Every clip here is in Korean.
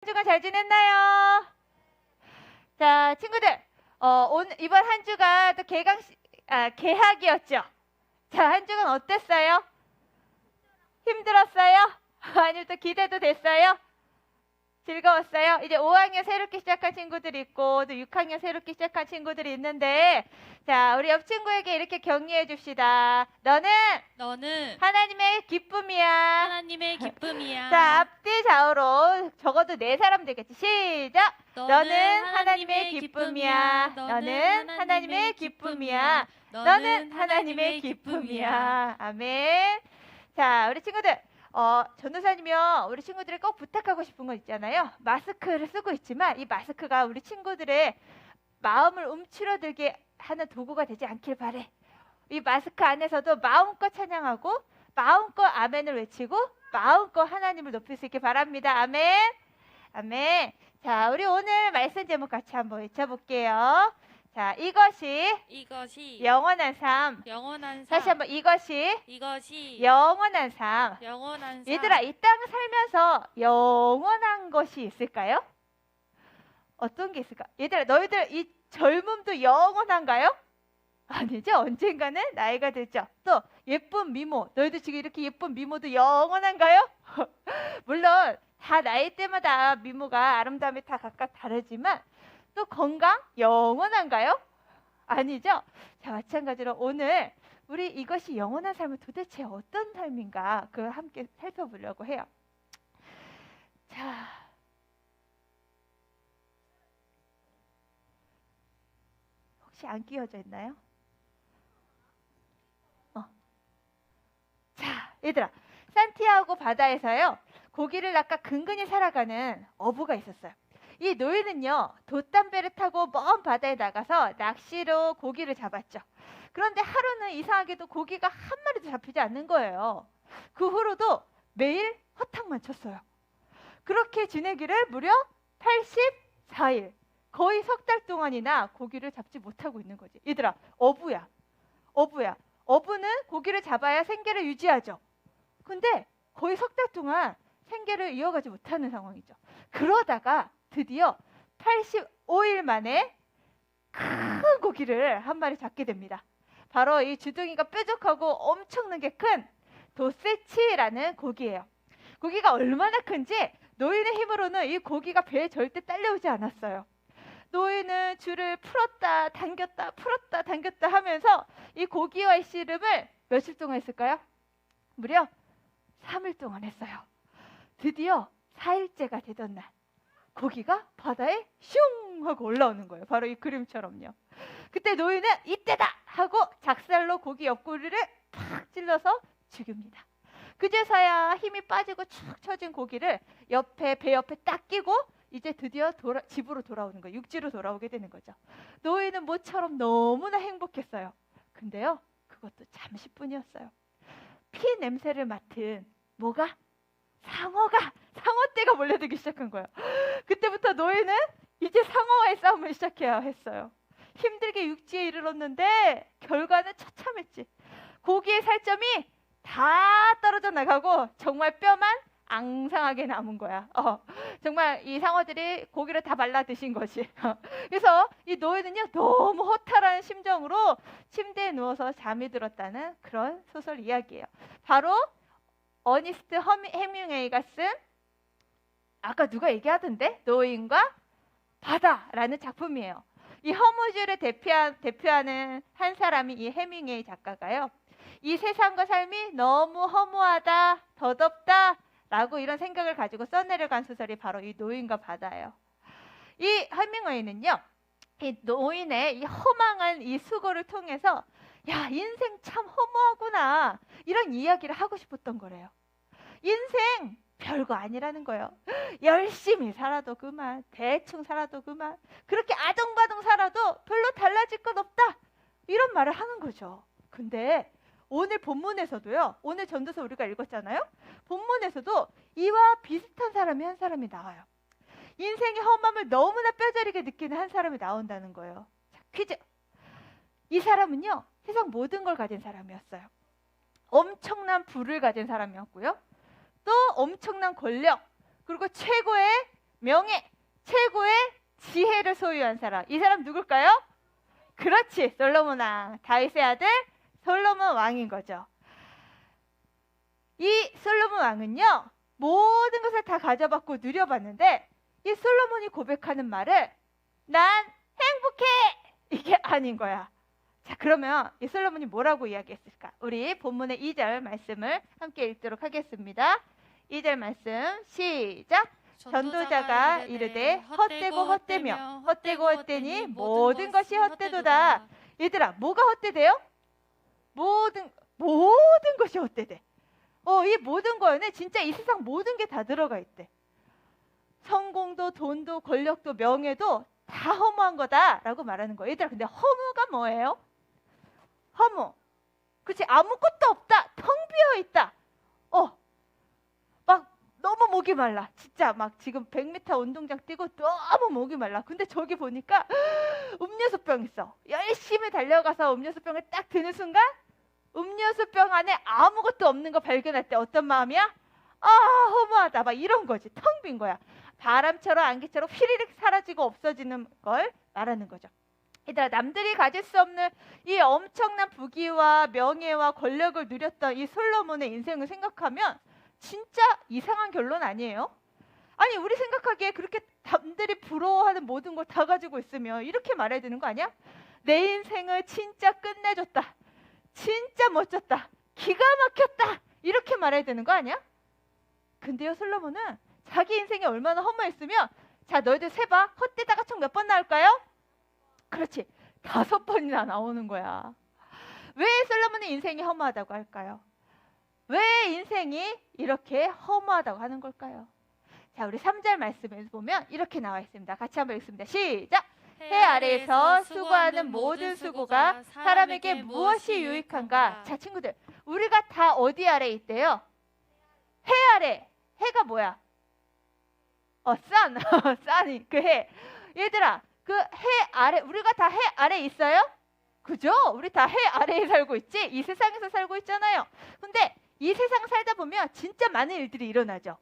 한 주간 잘 지냈나요? 자, 친구들, 오늘 이번 한 주가 또 개학이었죠. 자, 한 주간 어땠어요? 힘들었어요? 아니면 또 기대도 됐어요? 즐거웠어요? 이제 5학년 새롭게 시작한 친구들이 있고 또 6학년 새롭게 시작한 친구들이 있는데, 자, 우리 옆 친구에게 이렇게 격려해 줍시다. 너는 하나님의 기쁨이야. 하나님의 기쁨이야. 자, 앞뒤 좌우로 적어도 4사람 되겠지. 시작! 너는 하나님의 기쁨이야. 너는 하나님의 기쁨이야. 너는 하나님의 기쁨이야. 아멘. 자, 우리 친구들, 전도사님이요, 우리 친구들이 꼭 부탁하고 싶은 거 있잖아요. 마스크를 쓰고 있지만 이 마스크가 우리 친구들의 마음을 움츠러들게 하는 도구가 되지 않길 바래. 이 마스크 안에서도 마음껏 찬양하고 마음껏 아멘을 외치고 마음껏 하나님을 높일 수 있길 바랍니다. 아멘. 아멘. 자, 우리 오늘 말씀 제목 같이 한번 외쳐볼게요. 자, 이것이 영원한 삶. 다시 한번 이것이 영원한 삶. 얘들아, 이 땅 살면서 영원한 것이 있을까요? 어떤 게 있을까? 얘들아, 너희들 이 젊음도 영원한가요? 아니죠. 언젠가는 나이가 들죠. 또 예쁜 미모, 너희들 지금 이렇게 예쁜 미모도 영원한가요? 물론 다 나이 때마다 미모가 아름다움이 다 각각 다르지만 또 건강 영원한가요? 아니죠. 자, 마찬가지로 오늘 우리 이것이 영원한 삶은 도대체 어떤 삶인가 그걸 함께 살펴보려고 해요. 자, 혹시 안 끼워져 있나요? 자, 얘들아, 산티아고 바다에서요, 고기를 낚아 근근히 살아가는 어부가 있었어요. 이 노예는요, 돛담배를 타고 먼 바다에 나가서 낚시로 고기를 잡았죠. 그런데 하루는 이상하게도 고기가 한 마리도 잡히지 않는 거예요. 그 후로도 매일 허탕만 쳤어요. 그렇게 지내기를 무려 84일, 거의 석 달 동안이나 고기를 잡지 못하고 있는 거지. 얘들아, 어부야. 어부는 고기를 잡아야 생계를 유지하죠. 근데 거의 석 달 동안 생계를 이어가지 못하는 상황이죠. 그러다가 드디어 85일 만에 큰 고기를 한 마리 잡게 됩니다. 바로 이 주둥이가 뾰족하고 엄청나게 큰 도세치라는 고기예요. 고기가 얼마나 큰지 노인의 힘으로는 이 고기가 배에 절대 딸려오지 않았어요. 노인은 줄을 풀었다 당겼다 하면서 이 고기와의 씨름을 며칠 동안 했을까요? 무려 3일 동안 했어요. 드디어 4일째가 되던 날 고기가 바다에 슝 하고 올라오는 거예요. 바로 이 그림처럼요. 그때 노인은 이때다 하고 작살로 고기 옆구리를 탁 찔러서 죽입니다. 그제서야 힘이 빠지고 축 처진 고기를 배 옆에 딱 끼고 이제 드디어 집으로 돌아오는 거예요. 육지로 돌아오게 되는 거죠. 노예는 모처럼 너무나 행복했어요. 근데요, 그것도 잠시뿐이었어요. 피 냄새를 맡은 뭐가? 상어떼가 몰려들기 시작한 거예요. 그때부터 노예는 이제 상어와의 싸움을 시작해야 했어요. 힘들게 육지에 이르렀는데 결과는 처참했지. 고기의 살점이 다 떨어져 나가고 정말 뼈만 앙상하게 남은 거야. 정말 이 상어들이 고기를 다 말라 드신 것이. 그래서 이 노예는요, 너무 허탈한 심정으로 침대에 누워서 잠이 들었다는 그런 소설 이야기예요. 바로 어니스트 헤밍웨이가 쓴, 아까 누가 얘기하던데? 노인과 바다라는 작품이에요. 이 허무주를 대표하는 한 사람이 이 헤밍웨이 작가가요, 이 세상과 삶이 너무 허무하다, 더덥다 라고 이런 생각을 가지고 써내려간 소설이 바로 이 노인과 바다예요. 이 헤밍웨이는요, 이 노인의 이 허망한 이 수고를 통해서 야, 인생 참 허무하구나 이런 이야기를 하고 싶었던 거래요. 인생 별거 아니라는 거예요. 열심히 살아도 그만, 대충 살아도 그만, 그렇게 아둥바둥 살아도 별로 달라질 것 없다 이런 말을 하는 거죠. 근데 오늘 본문에서도요, 오늘 전도서 우리가 읽었잖아요. 본문에서도 이와 비슷한 사람이 한 사람이 나와요. 인생의 험함을 너무나 뼈저리게 느끼는 한 사람이 나온다는 거예요. 자, 퀴즈. 이 사람은요, 세상 모든 걸 가진 사람이었어요. 엄청난 부를 가진 사람이었고요, 또 엄청난 권력, 그리고 최고의 명예, 최고의 지혜를 소유한 사람. 이 사람 누굴까요? 그렇지, 솔로몬 왕. 다윗의 아들 솔로몬 왕인 거죠. 이 솔로몬 왕은요, 모든 것을 다 가져봤고 누려봤는데 이 솔로몬이 고백하는 말을 난 행복해! 이게 아닌 거야. 자, 그러면 이 솔로몬이 뭐라고 이야기했을까? 우리 본문의 2절 말씀을 함께 읽도록 하겠습니다. 2절 말씀 시작! 전도자가 이르되 헛되고 헛되며 헛되고 헛되니 모든 것이 헛되도다. 얘들아, 뭐가 헛되대요? 모든 것이 헛되대. 이 모든 거에는 진짜 이 세상 모든 게 다 들어가 있대. 성공도 돈도 권력도 명예도 다 허무한 거다라고 말하는 거예요. 얘들아, 근데 허무가 뭐예요? 허무. 그치? 아무것도 없다. 텅 비어 있다. 막 너무 목이 말라. 진짜 막 지금 100m 운동장 뛰고 너무 목이 말라. 근데 저기 보니까 음료수병 있어. 열심히 달려가서 음료수병을 딱 드는 순간 음료수병 안에 아무것도 없는 거 발견할 때 어떤 마음이야? 아, 허무하다. 막 이런 거지. 텅 빈 거야. 바람처럼 안개처럼 휘리릭 사라지고 없어지는 걸 말하는 거죠. 얘들아, 남들이 가질 수 없는 이 엄청난 부귀와 명예와 권력을 누렸던 이 솔로몬의 인생을 생각하면 진짜 이상한 결론 아니에요? 아니, 우리 생각하기에 그렇게 남들이 부러워하는 모든 걸 다 가지고 있으면 이렇게 말해야 되는 거 아니야? 내 인생을 진짜 끝내줬다. 진짜 멋졌다. 기가 막혔다. 이렇게 말해야 되는 거 아니야? 근데요, 솔로몬은 자기 인생이 얼마나 허무했으면, 자, 너희들 세봐. 헛되다가 총 몇 번 나올까요? 그렇지, 5번이나 나오는 거야. 왜 솔로몬의 인생이 허무하다고 할까요? 왜 인생이 이렇게 허무하다고 하는 걸까요? 자, 우리 3절 말씀에서 보면 이렇게 나와 있습니다. 같이 한번 읽습니다. 시작! 해 아래에서 수고하는 모든 수고가 사람에게 무엇이 유익한가? 자, 친구들, 우리가 다 어디 아래 있대요? 해 아래. 해가 뭐야? 산. 산이 그 해. 얘들아, 그 해 아래, 우리가 다 해 아래 있어요? 그죠? 우리 다 해 아래에 살고 있지? 이 세상에서 살고 있잖아요. 근데 이 세상 살다 보면 진짜 많은 일들이 일어나죠.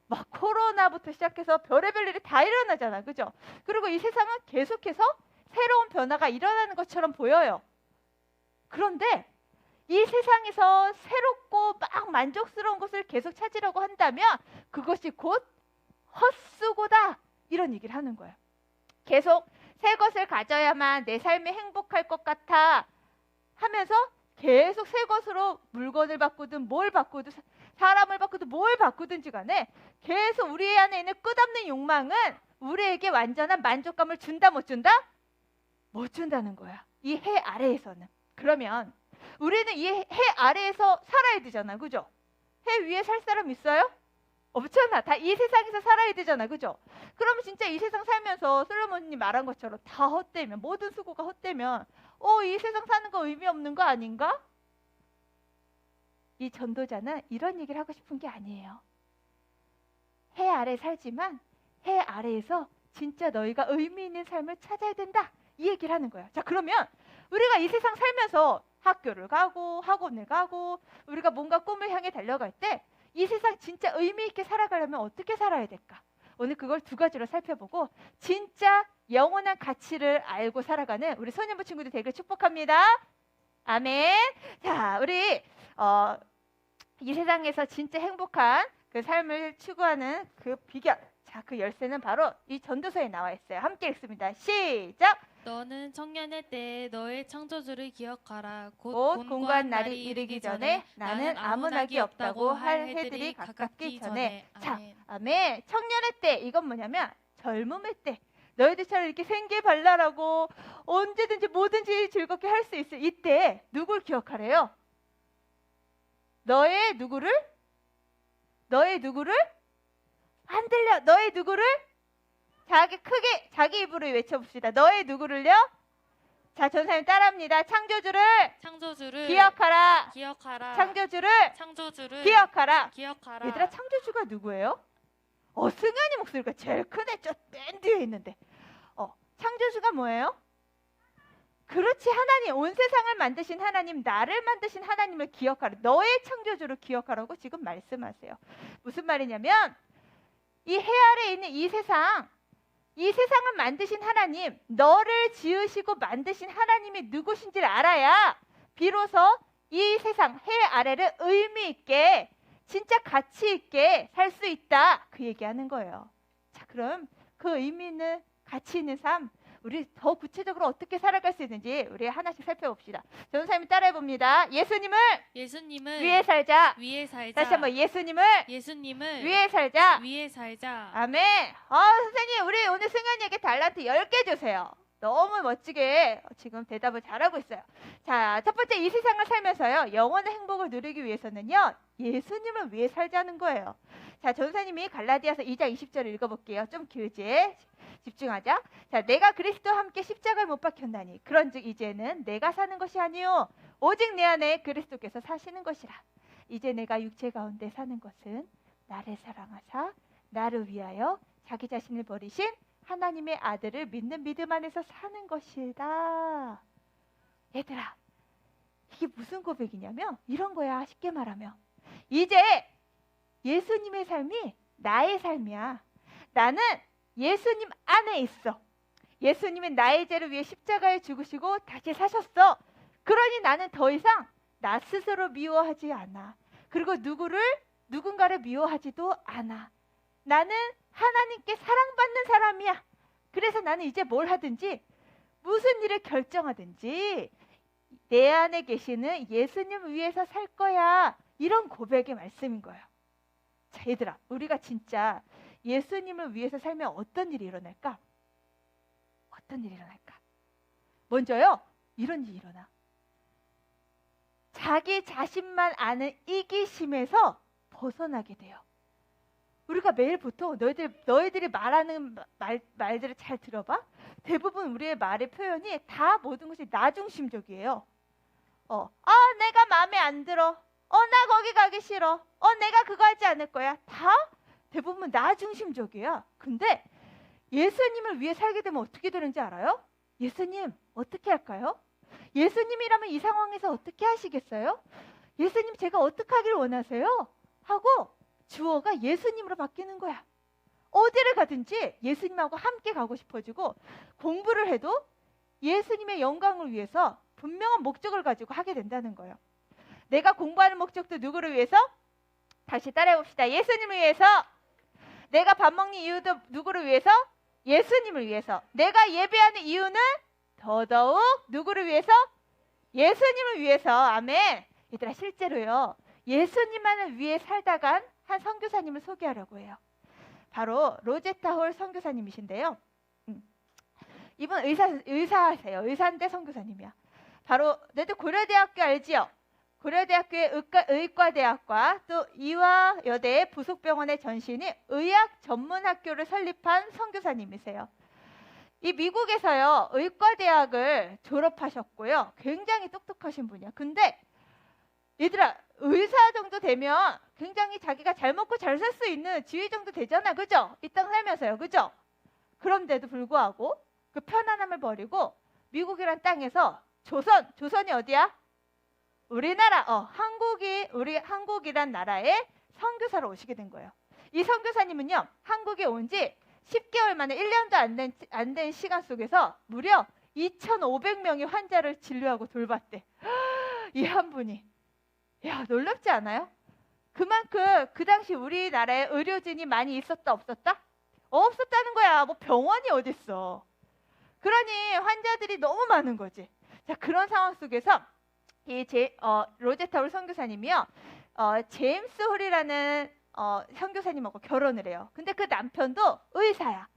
막 코로나부터 시작해서 별의별 일이 다 일어나잖아. 그죠? 그리고 이 세상은 계속해서 새로운 변화가 일어나는 것처럼 보여요. 그런데 이 세상에서 새롭고 막 만족스러운 것을 계속 찾으려고 한다면 그것이 곧 헛수고다. 이런 얘기를 하는 거예요. 계속 새 것을 가져야만 내 삶이 행복할 것 같아 하면서 계속 새 것으로 물건을 바꾸든 뭘 바꾸든 사람을 바꾸든 뭘 바꾸든지 간에 계속 우리 안에 있는 끝없는 욕망은 우리에게 완전한 만족감을 준다 못 준다? 못 준다는 거야. 이 해 아래에서는. 그러면 우리는 이 해 아래에서 살아야 되잖아. 그죠? 해 위에 살 사람 있어요? 없잖아. 다 이 세상에서 살아야 되잖아. 그죠? 그러면 진짜 이 세상 살면서 솔로몬이 말한 것처럼 다 헛되면, 모든 수고가 헛되면 이 세상 사는 거 의미 없는 거 아닌가? 이 전도자는 이런 얘기를 하고 싶은 게 아니에요. 해 아래 살지만 해 아래에서 진짜 너희가 의미 있는 삶을 찾아야 된다. 이 얘기를 하는 거예요. 자, 그러면 우리가 이 세상 살면서 학교를 가고 학원을 가고 우리가 뭔가 꿈을 향해 달려갈 때 이 세상 진짜 의미 있게 살아가려면 어떻게 살아야 될까? 오늘 그걸 2가지로 살펴보고 진짜 영원한 가치를 알고 살아가는 우리 소년부 친구들 되길 축복합니다. 아멘. 자, 우리 이 세상에서 진짜 행복한 그 삶을 추구하는 그 비결, 자, 그 열쇠는 바로 이 전도서에 나와 있어요. 함께 읽습니다. 시작! 너는 청년의 때에 너의 창조주를 기억하라. 곧 공고한 날이 이르기 전에 나는 아무 낙이 없다고 할 해들이 가깝기 전에. 자, 아멘. 청년의 때, 이건 뭐냐면 젊음의 때. 너희들처럼 이렇게 생기발랄하고 언제든지 뭐든지 즐겁게 할 수 있을 이때 누굴 기억하래요? 너의 누구를? 안 들려. 너의 누구를? 크게 자기 입으로 외쳐봅시다. 너의 누구를요? 자, 전사님 따라합니다. 창조주를 기억하라. 창조주를 기억하라. 얘들아, 창조주가 누구예요? 승현이 목소리가 제일 크네. 저 맨 뒤에 있는데. 창조주가 뭐예요? 그렇지, 하나님. 온 세상을 만드신 하나님, 나를 만드신 하나님을 기억하라. 너의 창조주를 기억하라고 지금 말씀하세요. 무슨 말이냐면 이 해 아래에 있는 이 세상을 만드신 하나님, 너를 지으시고 만드신 하나님이 누구신지를 알아야 비로소 이 세상, 해 아래를 의미 있게, 진짜 가치 있게 살 수 있다. 그 얘기하는 거예요. 자, 그럼 그 의미 있는, 가치 있는 삶, 우리 더 구체적으로 어떻게 살아갈 수 있는지 우리 하나씩 살펴봅시다. 전사님이 따라해 봅니다. 예수님을 위에 살자. 위에 살자. 다시 한번 예수님을 예수님을 위에 살자. 위에 살자. 아멘. 선생님, 우리 오늘 승현이에게 달란트 10개 주세요. 너무 멋지게 지금 대답을 잘하고 있어요. 자, 첫 번째, 이 세상을 살면서요, 영원의 행복을 누리기 위해서는요, 예수님을 위해 살자는 거예요. 자, 전사님이 갈라디아서 2장 20절을 읽어볼게요. 좀 길지? 집중하자. 자, 내가 그리스도와 함께 십자가를 못 박혔나니 그런즉 이제는 내가 사는 것이 아니요 오직 내 안에 그리스도께서 사시는 것이라. 이제 내가 육체 가운데 사는 것은 나를 사랑하사 나를 위하여 자기 자신을 버리신 하나님의 아들을 믿는 믿음 안에서 사는 것이다. 얘들아, 이게 무슨 고백이냐면 이런 거야. 쉽게 말하면 이제 예수님의 삶이 나의 삶이야. 나는 예수님 안에 있어. 예수님은 나의 죄를 위해 십자가에 죽으시고 다시 사셨어. 그러니 나는 더 이상 나 스스로 미워하지 않아. 그리고 누군가를 미워하지도 않아. 나는 하나님께 사랑받는 사람이야. 그래서 나는 이제 뭘 하든지 무슨 일을 결정하든지 내 안에 계시는 예수님 위해서 살 거야. 이런 고백의 말씀인 거예요. 자, 얘들아, 우리가 진짜 예수님을 위해서 살면 어떤 일이 일어날까? 어떤 일이 일어날까? 먼저요, 이런 일이 일어나. 자기 자신만 아는 이기심에서 벗어나게 돼요. 우리가 매일 보통 너희들이 말하는 말들을 잘 들어봐. 대부분 우리의 말의 표현이 다 모든 것이 나 중심적이에요. 내가 마음에 안 들어. 나 거기 가기 싫어. 내가 그거 하지 않을 거야. 다 대부분 나 중심적이야. 근데 예수님을 위해 살게 되면 어떻게 되는지 알아요? 예수님 어떻게 할까요? 예수님이라면 이 상황에서 어떻게 하시겠어요? 예수님, 제가 어떻게 하길 원하세요? 하고 주어가 예수님으로 바뀌는 거야. 어디를 가든지 예수님하고 함께 가고 싶어지고, 공부를 해도 예수님의 영광을 위해서 분명한 목적을 가지고 하게 된다는 거예요. 내가 공부하는 목적도 누구를 위해서? 다시 따라해 봅시다. 예수님을 위해서. 내가 밥 먹는 이유도 누구를 위해서? 예수님을 위해서. 내가 예배하는 이유는 더더욱 누구를 위해서? 예수님을 위해서. 아멘. 얘들아, 실제로요, 예수님만을 위해 살다간 한 선교사님을 소개하려고 해요. 바로 로제타 홀 선교사님이신데요. 이분 의사세요. 의사인데 선교사님이야. 바로 너희들 고려대학교 알지요? 고려대학교의 의과대학과 또 이화여대 부속병원의 전신인 의학 전문학교를 설립한 선교사님이세요. 이 미국에서요, 의과대학을 졸업하셨고요. 굉장히 똑똑하신 분이야. 근데 얘들아, 의사 정도 되면 굉장히 자기가 잘 먹고 잘 살 수 있는 지위 정도 되잖아. 그죠? 이 땅 살면서요. 그죠? 그런데도 불구하고 그 편안함을 버리고 미국이란 땅에서 조선이 어디야? 우리나라, 우리 한국이란 나라에 선교사로 오시게 된 거예요. 이 선교사님은요, 한국에 온 지 10개월 만에 1년도 안 된 시간 속에서 무려 2,500명의 환자를 진료하고 돌봤대. 이 한 분이. 야, 놀랍지 않아요? 그만큼 그 당시 우리나라에 의료진이 많이 있었다 없었다? 없었다는 거야. 뭐 병원이 어딨어. 그러니 환자들이 너무 많은 거지. 자, 그런 상황 속에서 이 로제타 홀 선교사님이요, 제임스 홀이라는 선교사님하고 결혼을 해요. 근데 그 남편도 의사야.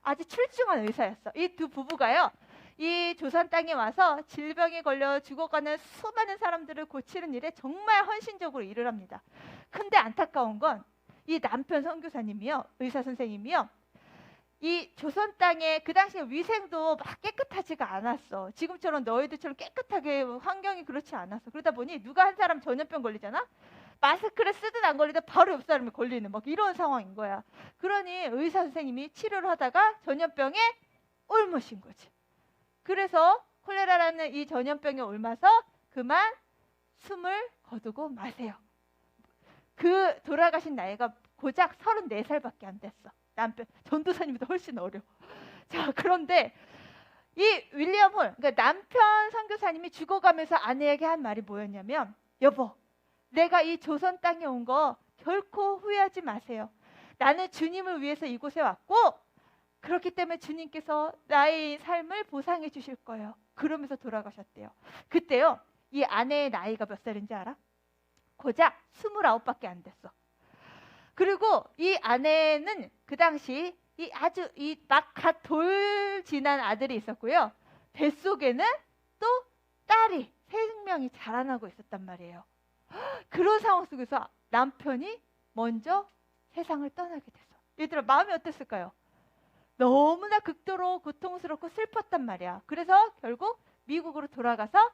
아주 출중한 의사였어. 이 두 부부가요, 이 조선 땅에 와서 질병에 걸려 죽어가는 수많은 사람들을 고치는 일에 정말 헌신적으로 일을 합니다. 근데 안타까운 건 이 남편 선교사님이요, 의사 선생님이요, 이 조선 땅에 그 당시에 위생도 막 깨끗하지가 않았어. 지금처럼 너희들처럼 깨끗하게 환경이 그렇지 않았어. 그러다 보니 누가 한 사람 전염병 걸리잖아? 마스크를 쓰든 안 걸리든 바로 옆 사람이 걸리는 막 이런 상황인 거야. 그러니 의사 선생님이 치료를 하다가 전염병에 옮으신 거지. 그래서 콜레라라는 이 전염병에 옮아서 그만 숨을 거두고 마세요. 그 돌아가신 나이가 고작 34살밖에 안 됐어. 남편 전도사님보다 훨씬 어려. 자, 그런데 이 윌리엄 홀, 그러니까 남편 선교사님이 죽어가면서 아내에게 한 말이 뭐였냐면, 여보, 내가 이 조선 땅에 온 거 결코 후회하지 마세요. 나는 주님을 위해서 이곳에 왔고 그렇기 때문에 주님께서 나의 삶을 보상해 주실 거예요. 그러면서 돌아가셨대요. 그때요, 이 아내의 나이가 몇 살인지 알아? 고작 29밖에 안 됐어. 그리고 이 아내는 그 당시 이 막 갓 돌 지난 아들이 있었고요. 뱃속에는 또 딸이 3명이 자라나고 있었단 말이에요. 그런 상황 속에서 남편이 먼저 세상을 떠나게 됐어. 얘들아, 마음이 어땠을까요? 너무나 극도로 고통스럽고 슬펐단 말이야. 그래서 결국 미국으로 돌아가서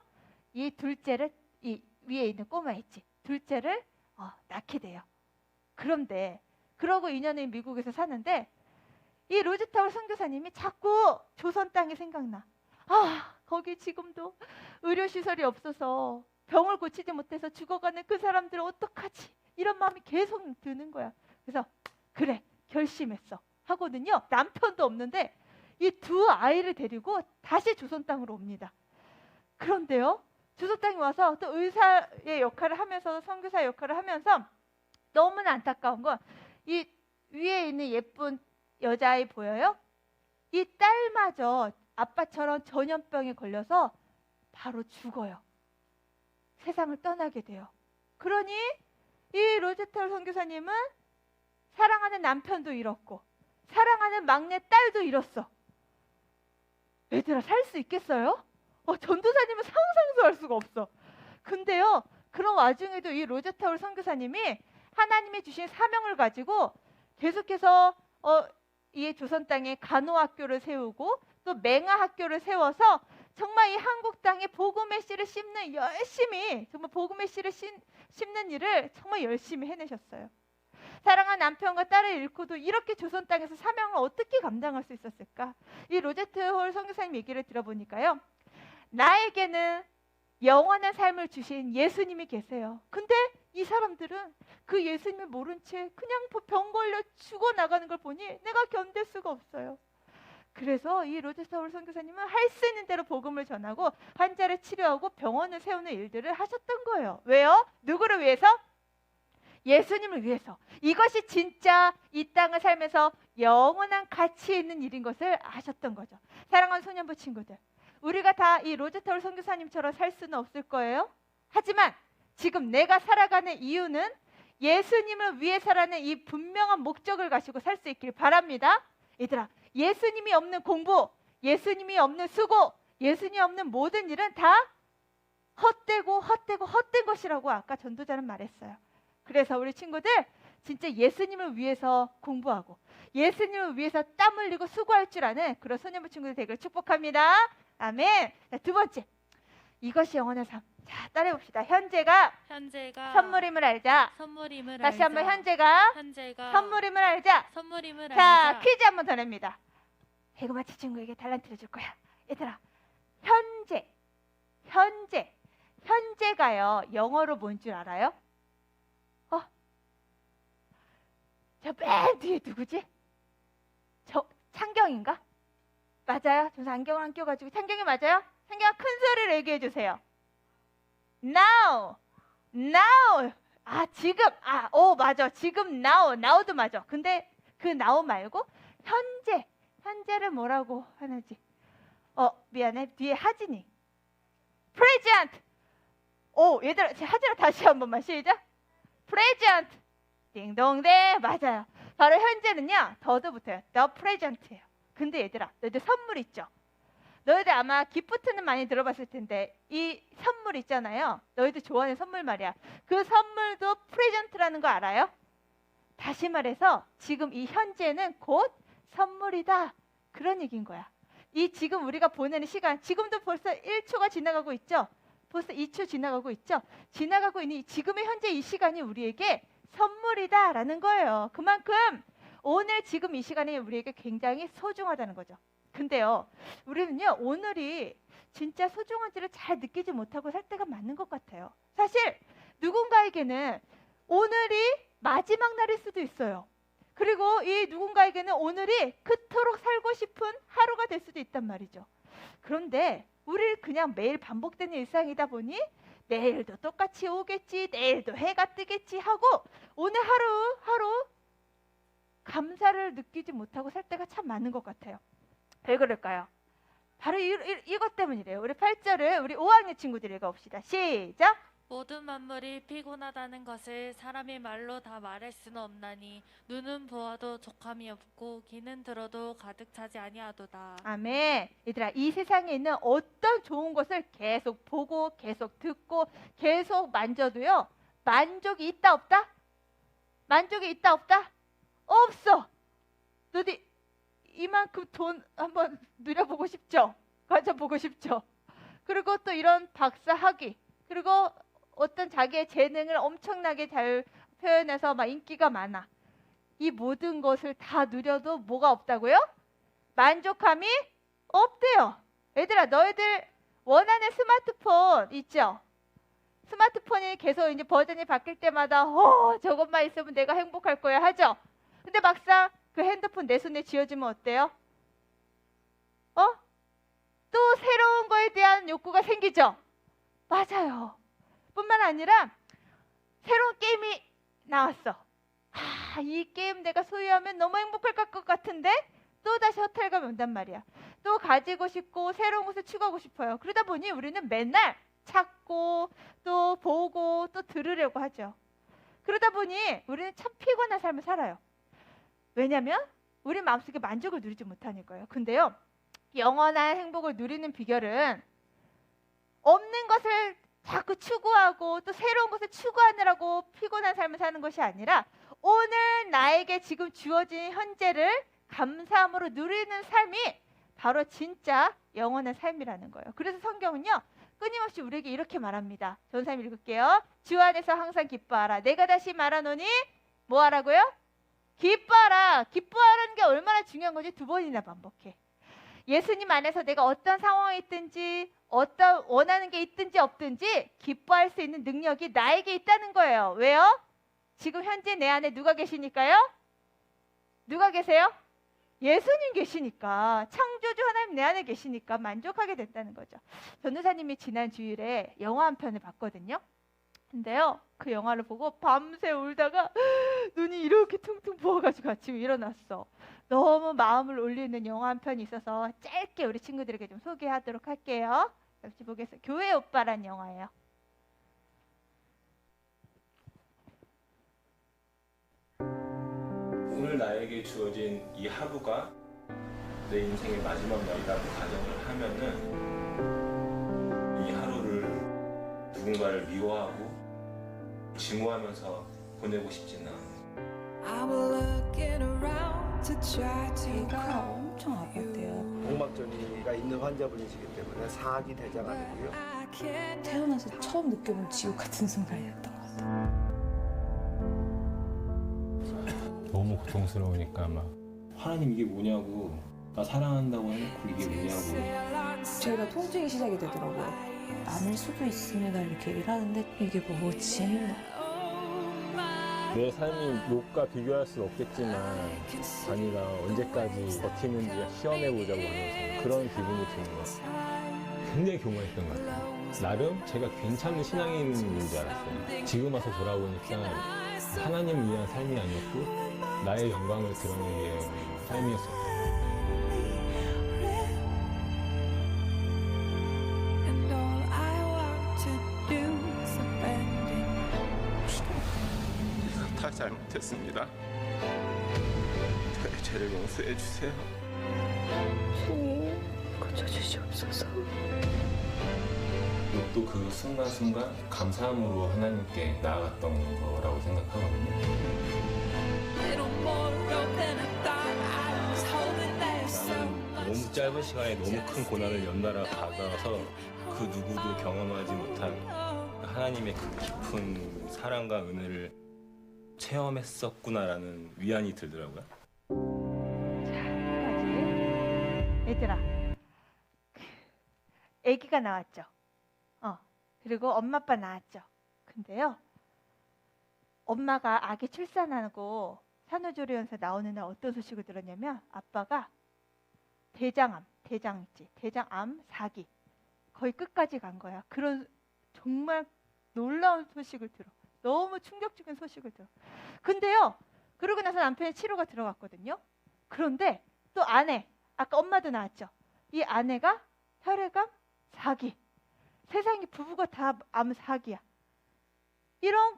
이 둘째를, 이 위에 있는 꼬마 있지, 둘째를 낳게 돼요. 그런데 그러고 2년을 미국에서 사는데 이 로즈타울 선교사님이 자꾸 조선 땅이 생각나. 거기 지금도 의료시설이 없어서 병을 고치지 못해서 죽어가는 그 사람들은 어떡하지? 이런 마음이 계속 드는 거야. 그래서 그래, 결심했어 하거든요. 남편도 없는데 이 두 아이를 데리고 다시 조선 땅으로 옵니다. 그런데요, 조선 땅에 와서 또 의사의 역할을 하면서, 선교사의 역할을 하면서 너무나 안타까운 건, 이 위에 있는 예쁜 여자아이 보여요? 이 딸마저 아빠처럼 전염병에 걸려서 바로 죽어요. 세상을 떠나게 돼요. 그러니 이 로즈타울 선교사님은 사랑하는 남편도 잃었고 사랑하는 막내 딸도 잃었어. 얘들아, 살 수 있겠어요? 전도사님은 상상도 할 수가 없어. 근데요, 그런 와중에도 이 로즈타울 선교사님이 하나님이 주신 사명을 가지고 계속해서 이 조선 땅에 간호학교를 세우고 또 맹아학교를 세워서 정말 이 한국 땅에 복음의 씨를 심는, 열심히 정말 복음의 씨를 심는 일을 정말 열심히 해내셨어요. 사랑한 남편과 딸을 잃고도 이렇게 조선 땅에서 사명을 어떻게 감당할 수 있었을까? 이 로제트 선교사님 얘기를 들어보니까요, 나에게는 영원한 삶을 주신 예수님이 계세요. 근데 이 사람들은 그 예수님을 모른 채 그냥 병 걸려 죽어나가는 걸 보니 내가 견딜 수가 없어요. 그래서 이 로제타울 선교사님은 할 수 있는 대로 복음을 전하고 환자를 치료하고 병원을 세우는 일들을 하셨던 거예요. 왜요? 누구를 위해서? 예수님을 위해서. 이것이 진짜 이 땅을 살면서 영원한 가치 있는 일인 것을 아셨던 거죠. 사랑하는 소년부 친구들, 우리가 다 이 로제타울 선교사님처럼 살 수는 없을 거예요. 하지만 지금 내가 살아가는 이유는 예수님을 위해서라는 이 분명한 목적을 가지고 살 수 있길 바랍니다. 얘들아, 예수님이 없는 공부, 예수님이 없는 수고, 예수님이 없는 모든 일은 다 헛된 것이라고 아까 전도자는 말했어요. 그래서 우리 친구들, 진짜 예수님을 위해서 공부하고 예수님을 위해서 땀 흘리고 수고할 줄 아는 그런 소년부 친구들 되기를 축복합니다. 아멘. 자, 두 번째, 이것이 영원한 삶. 자, 따라해봅시다. 현재가 선물임을 알자. 다시 한번, 현재가 선물임을 알자. 자, 퀴즈 한번 더 냅니다. 해고마치 친구에게 달란트를 줄 거야. 얘들아, 현재가요, 영어로 뭔 줄 알아요? 저 맨 뒤에 누구지? 저 창경인가? 맞아요. 저 안경을 안 껴가지고. 창경이 맞아요? 창경아, 큰 소리로 얘기해 주세요. Now. 지금. 맞아. 지금 now도 맞아. 근데 그 now 말고 현재를 뭐라고 하는지. 미안해. 뒤에 하진이. present. 얘들아, 하진아, 다시 한 번만 시작. present. 띵동대. 맞아요. 바로 현재는요, 더도 붙어요. the present예요. 근데 얘들아, 너희들 선물 있죠? 너희들 아마 기프트는 많이 들어봤을 텐데 이 선물 있잖아요. 너희들 좋아하는 선물 말이야. 그 선물도 프레젠트라는 거 알아요? 다시 말해서 지금 이 현재는 곧 선물이다. 그런 얘기인 거야. 이 지금 우리가 보내는 시간, 지금도 벌써 1초가 지나가고 있죠? 벌써 2초 지나가고 있죠? 지나가고 있는 지금의 현재 이 시간이 우리에게 선물이다라는 거예요. 그만큼 오늘 지금 이 시간이 우리에게 굉장히 소중하다는 거죠. 근데요, 우리는요, 오늘이 진짜 소중한지를 잘 느끼지 못하고 살 때가 많은 것 같아요. 사실 누군가에게는 오늘이 마지막 날일 수도 있어요. 그리고 이 누군가에게는 오늘이 그토록 살고 싶은 하루가 될 수도 있단 말이죠. 그런데 우리 그냥 매일 반복되는 일상이다 보니 내일도 똑같이 오겠지, 내일도 해가 뜨겠지 하고 오늘 하루 감사를 느끼지 못하고 살 때가 참 많은 것 같아요. 왜 그럴까요? 바로 이것 때문이래요. 우리 8절을 우리 5학년 친구들 읽어봅시다. 시작! 모든 만물이 피곤하다는 것을 사람이 말로 다 말할 수는 없나니 눈은 보아도 족함이 없고 귀는 들어도 가득 차지 아니하도다. 아멘. 얘들아, 이 세상에 있는 어떤 좋은 것을 계속 보고 계속 듣고 계속 만져도요, 만족이 있다 없다? 만족이 있다 없다? 없어. 너도 이만큼 돈 한번 누려보고 싶죠? 가져보고 싶죠? 그리고 또 이런 박사 학위, 그리고 어떤 자기의 재능을 엄청나게 잘 표현해서 막 인기가 많아. 이 모든 것을 다 누려도 뭐가 없다고요? 만족함이 없대요. 얘들아, 너희들 원하는 스마트폰 있죠? 스마트폰이 계속 이제 버전이 바뀔 때마다 저것만 있으면 내가 행복할 거야 하죠? 근데 막상 그 핸드폰 내 손에 쥐어주면 어때요? 또 새로운 거에 대한 욕구가 생기죠? 맞아요. 뿐만 아니라 새로운 게임이 나왔어. 이 게임 내가 소유하면 너무 행복할 것 같은데 또 다시 호텔 가면 온단 말이야. 또 가지고 싶고 새로운 것을 추구하고 싶어요. 그러다 보니 우리는 맨날 찾고 또 보고 또 들으려고 하죠. 그러다 보니 우리는 참 피곤한 삶을 살아요. 왜냐하면 우리 마음속에 만족을 누리지 못하는 거예요. 근데요, 영원한 행복을 누리는 비결은 없는 것을 자꾸 추구하고 또 새로운 것을 추구하느라고 피곤한 삶을 사는 것이 아니라 오늘 나에게 지금 주어진 현재를 감사함으로 누리는 삶이 바로 진짜 영원한 삶이라는 거예요. 그래서 성경은요, 끊임없이 우리에게 이렇게 말합니다. 전사님 읽을게요. 주 안에서 항상 기뻐하라. 내가 다시 말하노니 뭐 하라고요? 기뻐하라. 기뻐하라는 게 얼마나 중요한 건지 2번이나 반복해. 예수님 안에서 내가 어떤 상황에 있든지 어떤 원하는 게 있든지 없든지 기뻐할 수 있는 능력이 나에게 있다는 거예요. 왜요? 지금 현재 내 안에 누가 계시니까요? 누가 계세요? 예수님 계시니까, 창조주 하나님 내 안에 계시니까 만족하게 됐다는 거죠. 전도사님이 지난 주일에 영화 한 편을 봤거든요. 근데요, 그 영화를 보고 밤새 울다가 눈이 이렇게 퉁퉁 부어가지고 아침에 일어났어. 너무 마음을 울리는 영화 한 편이 있어서 짧게 우리 친구들에게 좀 소개하도록 할게요. 역시 보겠습니다. 교회 오빠란 영화예요. 오늘 나에게 주어진 이 하루가 내 인생의 마지막 날이라고 가정을 하면은 이 하루를 누군가를 미워하고 증오하면서 보내고 싶지는 않아요. 배가 엄청 아팠대요. 복막전이가 있는 환자분이시기 때문에 사악이 대장암이고요. 태어나서 처음 느껴본 지옥 같은 순간이었던 것 같아요. 너무 고통스러우니까 막 하나님 이게 뭐냐고, 나 사랑한다고 해놓고 이게 뭐냐고. 제가 통증이 시작이 되더라고요. 아닐 수도 있습니다 이렇게 얘기를 하는데 이게 뭐지? 내 삶이 욕과 비교할 수 없겠지만 아니가 언제까지 버티는지 시험해보자고 하면서 그런 기분이 드는 것 같아요. 굉장히 교만했던 것 같아요. 나름 제가 괜찮은 신앙인인 줄 알았어요. 지금 와서 돌아보니까 하나님을 위한 삶이 아니었고 나의 영광을 드러내기 위한 삶이었어요. 다 잘못했습니다. 저의 죄를 용서해 주세요. 주님 고쳐주시옵소서. 또 그 순간순간 감사함으로 하나님께 나아갔던 거라고 생각하거든요. 나는 너무 짧은 시간에 너무 큰 고난을 연달아 받아서 그 누구도 경험하지 못한 하나님의 그 깊은 사랑과 은혜를 체험했었구나라는 위안이 들더라고요. 자, 여기까지. 얘들아, 아기가 나왔죠. 그리고 엄마 아빠 낳았죠. 근데요, 엄마가 아기 출산하고 산후조리원에서 나오는 날 어떤 소식을 들었냐면 아빠가 대장 4기 거의 끝까지 간 거야. 그런 정말 놀라운 소식을 들어. 너무 충격적인 소식을 들어. 근데요, 그러고 나서 남편이 치료가 들어갔거든요. 그런데 또 아내, 아까 엄마도 나왔죠. 이 아내가 혈액암 4기. 세상에 부부가 다 암 4기야. 이런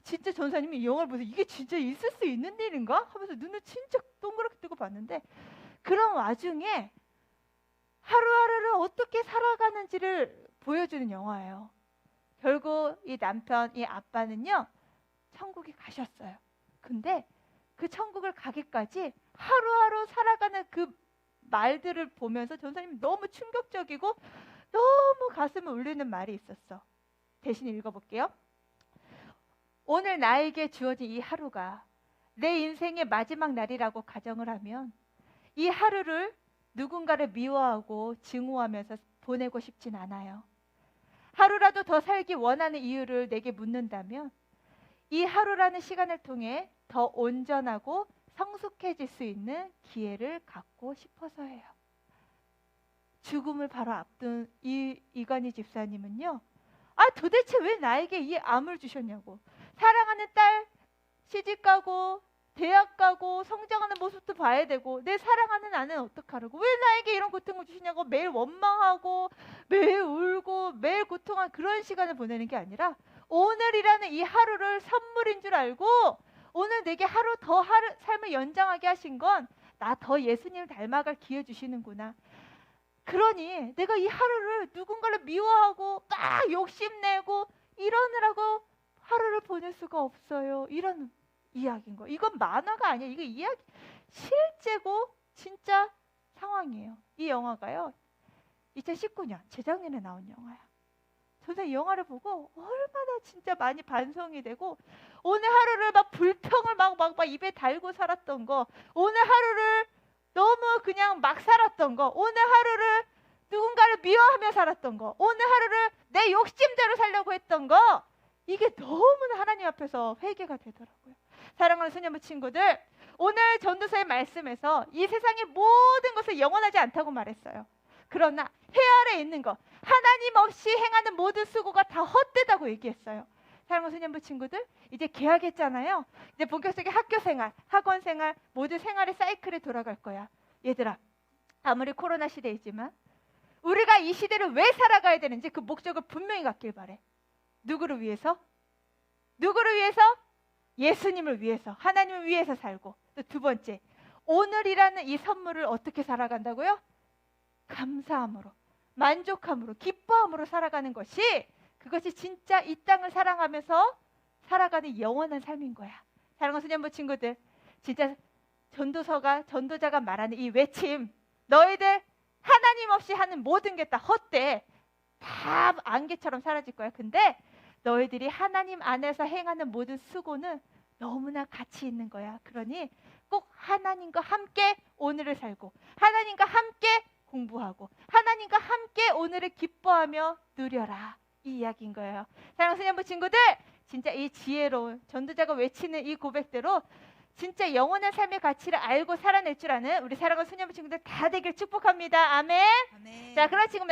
진짜 전사님이 이 영화를 보면서 이게 진짜 있을 수 있는 일인가? 하면서 눈을 진짜 동그랗게 뜨고 봤는데 그런 와중에 하루하루를 어떻게 살아가는지를 보여주는 영화예요. 결국 이 남편, 이 아빠는요, 천국에 가셨어요. 근데 그 천국을 가기까지 하루하루 살아가는 그 말들을 보면서 전사님이 너무 충격적이고 너무 가슴을 울리는 말이 있었어. 대신 읽어볼게요. 오늘 나에게 주어진 이 하루가 내 인생의 마지막 날이라고 가정을 하면 이 하루를 누군가를 미워하고 증오하면서 보내고 싶진 않아요. 하루라도 더 살기 원하는 이유를 내게 묻는다면 이 하루라는 시간을 통해 더 온전하고 성숙해질 수 있는 기회를 갖고 싶어서예요. 죽음을 바로 앞둔 이관희 집사님은요, 도대체 왜 나에게 이 암을 주셨냐고. 사랑하는 딸 시집 가고 대학 가고 성장하는 모습도 봐야 되고 내 사랑하는 아내는 어떡하라고, 왜 나에게 이런 고통을 주시냐고 매일 원망하고 매일 울고 매일 고통한 그런 시간을 보내는 게 아니라 오늘이라는 이 하루를 선물인 줄 알고 오늘 내게 하루 삶을 연장하게 하신 건 나 더 예수님을 닮아갈 기회 주시는구나. 그러니 내가 이 하루를 누군가를 미워하고 막 욕심내고 이러느라고 하루를 보낼 수가 없어요. 이런 이야기인 거예요. 이건 만화가 아니에요. 이거 이야기 실제고 진짜 상황이에요. 이 영화가요, 2019년 재작년에 나온 영화야. 저는 이 영화를 보고 얼마나 진짜 많이 반성이 되고 오늘 하루를 막 불평을 막 입에 달고 살았던 거, 오늘 하루를 너무 그냥 막 살았던 거, 오늘 하루를 누군가를 미워하며 살았던 거, 오늘 하루를 내 욕심대로 살려고 했던 거, 이게 너무나 하나님 앞에서 회개가 되더라고요. 사랑하는 소녀부 친구들, 오늘 전도서의 말씀에서 이 세상의 모든 것은 영원하지 않다고 말했어요. 그러나 해 아래 있는 것, 하나님 없이 행하는 모든 수고가 다 헛되다고 얘기했어요. 사랑하는 소년부 친구들, 이제 개학했잖아요. 이제 본격적인 학교 생활, 학원 생활, 모든 생활의 사이클에 돌아갈 거야. 얘들아, 아무리 코로나 시대이지만 우리가 이 시대를 왜 살아가야 되는지 그 목적을 분명히 갖길 바래. 누구를 위해서? 누구를 위해서? 예수님을 위해서, 하나님을 위해서 살고, 또 두 번째, 오늘이라는 이 선물을 어떻게 살아간다고요? 감사함으로, 만족함으로, 기뻐함으로 살아가는 것이, 그것이 진짜 이 땅을 사랑하면서 살아가는 영원한 삶인 거야. 사랑하는 소년부 친구들, 진짜 전도자가 말하는 이 외침, 너희들 하나님 없이 하는 모든 게 다 헛돼. 다 안개처럼 사라질 거야. 근데 너희들이 하나님 안에서 행하는 모든 수고는 너무나 가치 있는 거야. 그러니 꼭 하나님과 함께 오늘을 살고, 하나님과 함께 공부하고, 하나님과 함께 오늘을 기뻐하며 누려라, 이 이야기인 거예요. 사랑하는 소년부 친구들, 진짜 이 지혜로운 전도자가 외치는 이 고백대로 진짜 영원한 삶의 가치를 알고 살아낼 줄 아는 우리 사랑하는 소년부 친구들 다 되길 축복합니다. 아멘. 자, 그럼 지금